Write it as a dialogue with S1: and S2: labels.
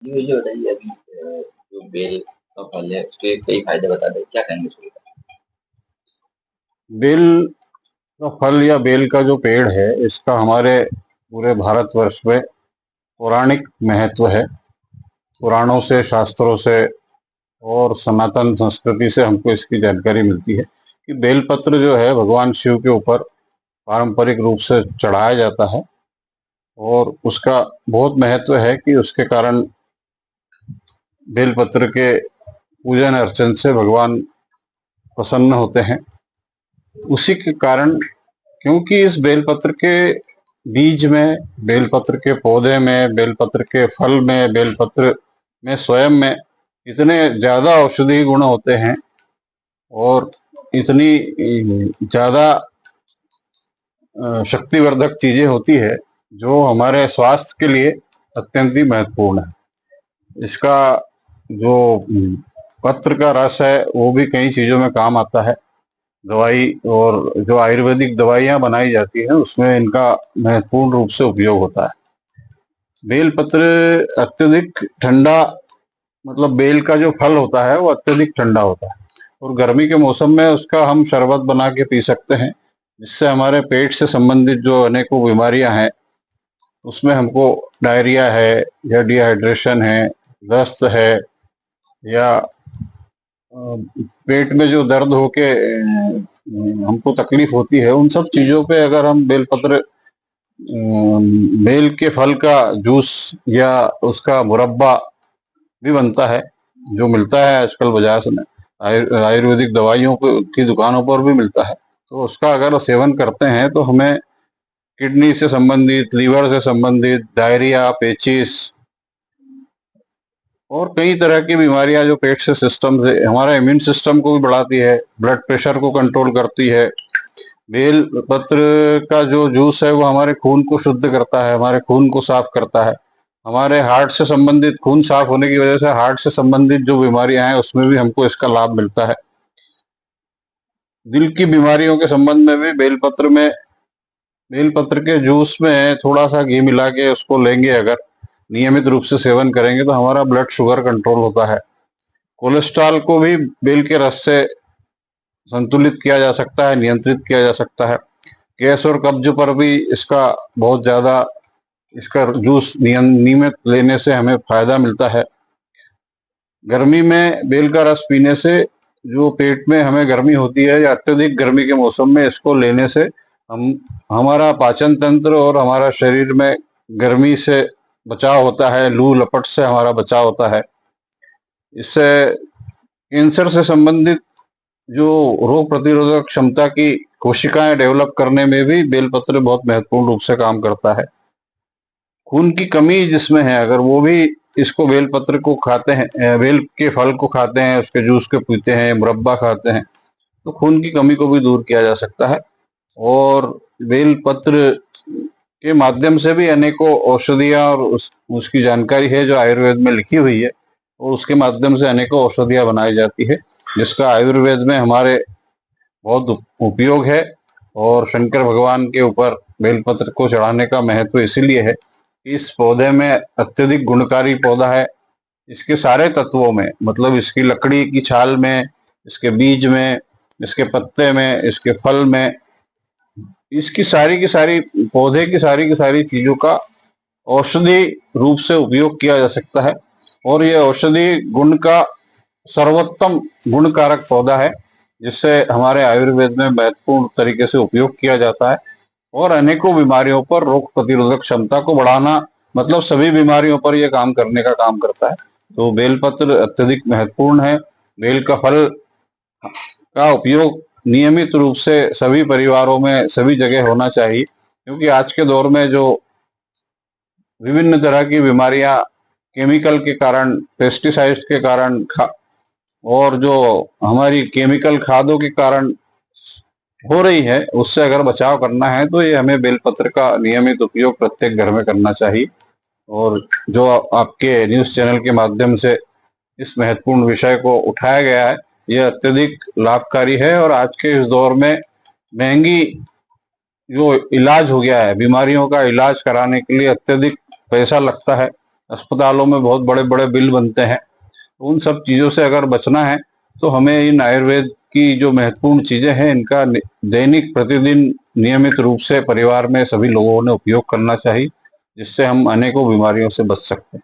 S1: जी, मुझे बताइए अभी जो बेल का फल है उसके कई फायदे बता दें, क्या कहेंगे उसके ऊपर?
S2: बेल का फल या बेल का जो पेड़ है, इसका हमारे पूरे भारतवर्ष में पौराणिक महत्व है। पुराणों से, शास्त्रों से और सनातन संस्कृति से हमको इसकी जानकारी मिलती है कि बेलपत्र जो है भगवान शिव के ऊपर पारंपरिक रूप से चढ़ाया जाता है और उसका बहुत महत्व है कि उसके कारण बेलपत्र के पूजन अर्चन से भगवान प्रसन्न होते हैं। उसी के कारण, क्योंकि इस बेलपत्र के बीज में, बेलपत्र के पौधे में, बेलपत्र के फल में, बेलपत्र में स्वयं में इतने ज्यादा औषधि गुण होते हैं और इतनी ज्यादा शक्तिवर्धक चीजें होती है जो हमारे स्वास्थ्य के लिए अत्यंत ही महत्वपूर्ण है। इसका जो पत्र का रस है वो भी कई चीजों में काम आता है। दवाई और जो आयुर्वेदिक दवाइयां बनाई जाती हैं उसमें इनका महत्वपूर्ण रूप से उपयोग होता है। बेलपत्र अत्यधिक ठंडा, मतलब बेल का जो फल होता है वो अत्यधिक ठंडा होता है और गर्मी के मौसम में उसका हम शरबत बना के पी सकते हैं, जिससे हमारे पेट से संबंधित जो अनेकों बीमारियां हैं उसमें हमको डायरिया है या डिहाइड्रेशन है, दस्त है या पेट में जो दर्द होके हमको तकलीफ होती है, उन सब चीजों पे अगर हम बेलपत्र, बेल के फल का जूस या उसका मुरब्बा भी बनता है जो मिलता है आजकल बाजार में, आयुर्वेदिक दवाइयों की दुकानों पर भी मिलता है, तो उसका अगर सेवन करते हैं तो हमें किडनी से संबंधित, लीवर से संबंधित, डायरिया, पेचिस और कई तरह की बीमारियां जो पेट से सिस्टम से, हमारा इम्यून सिस्टम को भी बढ़ाती है, ब्लड प्रेशर को कंट्रोल करती है। बेल पत्र का जो जूस है वो हमारे खून को शुद्ध करता है, हमारे खून को साफ करता है। हमारे हार्ट से संबंधित, खून साफ होने की वजह से हार्ट से संबंधित जो बीमारियां हैं उसमें भी हमको इसका लाभ मिलता है। दिल की बीमारियों के संबंध में भी बेलपत्र में, बेलपत्र के जूस में थोड़ा सा घी मिला के उसको लेंगे, अगर नियमित रूप से सेवन करेंगे तो हमारा ब्लड शुगर कंट्रोल होता है। कोलेस्ट्रॉल को भी बेल के रस से संतुलित किया जा सकता है, नियंत्रित किया जा सकता है। गैस और कब्ज पर भी इसका बहुत ज्यादा, इसका जूस नियमित लेने से हमें फायदा मिलता है। गर्मी में बेल का रस पीने से जो पेट में हमें गर्मी होती है या अत्यधिक गर्मी के मौसम में इसको लेने से हम, हमारा पाचन तंत्र और हमारा शरीर में गर्मी से बचाव होता है, लू लपट से हमारा बचाव होता है। इससे कैंसर से संबंधित जो रोग प्रतिरोधक क्षमता की कोशिकाएं डेवलप करने में भी बेलपत्र बहुत महत्वपूर्ण रूप से काम करता है। खून की कमी जिसमें है, अगर वो भी इसको, बेलपत्र को खाते हैं, बेल के फल को खाते हैं, उसके जूस को पीते हैं, मुरब्बा खाते हैं, तो खून की कमी को भी दूर किया जा सकता है। और बेलपत्र के माध्यम से भी अनेकों औषधियां और उसकी जानकारी है जो आयुर्वेद में लिखी हुई है, और उसके माध्यम से अनेकों औषधियां बनाई जाती है, जिसका आयुर्वेद में हमारे बहुत उपयोग है। और शंकर भगवान के ऊपर बेलपत्र को चढ़ाने का महत्व इसीलिए है कि इस पौधे में अत्यधिक गुणकारी पौधा है। इसके सारे तत्वों में, मतलब इसकी लकड़ी की छाल में, इसके बीज में, इसके पत्ते में, इसके फल में, इसकी सारी की सारी, पौधे की सारी चीजों का औषधि रूप से उपयोग किया जा सकता है। और यह औषधि गुण का सर्वोत्तम गुणकारक पौधा है, जिससे हमारे आयुर्वेद में महत्वपूर्ण तरीके से उपयोग किया जाता है और अनेकों बीमारियों पर रोग प्रतिरोधक क्षमता को बढ़ाना, मतलब सभी बीमारियों पर यह काम करने का काम करता है। तो बेलपत्र अत्यधिक महत्वपूर्ण है। बेल का फल का उपयोग नियमित रूप से सभी परिवारों में, सभी जगह होना चाहिए, क्योंकि आज के दौर में जो विभिन्न तरह की बीमारियां केमिकल के कारण, पेस्टिसाइड के कारण और जो हमारी केमिकल खादों के कारण हो रही है, उससे अगर बचाव करना है तो ये हमें बेलपत्र का नियमित उपयोग प्रत्येक घर में करना चाहिए। और जो आपके न्यूज चैनल के माध्यम से इस महत्वपूर्ण विषय को उठाया गया है, यह अत्यधिक लाभकारी है। और आज के इस दौर में महंगी जो इलाज हो गया है, बीमारियों का इलाज कराने के लिए अत्यधिक पैसा लगता है, अस्पतालों में बहुत बड़े बड़े बिल बनते हैं। उन सब चीजों से अगर बचना है तो हमें इन आयुर्वेद की जो महत्वपूर्ण चीजें हैं इनका दैनिक प्रतिदिन नियमित रूप से परिवार में सभी लोगों ने उपयोग करना चाहिए, जिससे हम अनेकों बीमारियों से बच सकते हैं।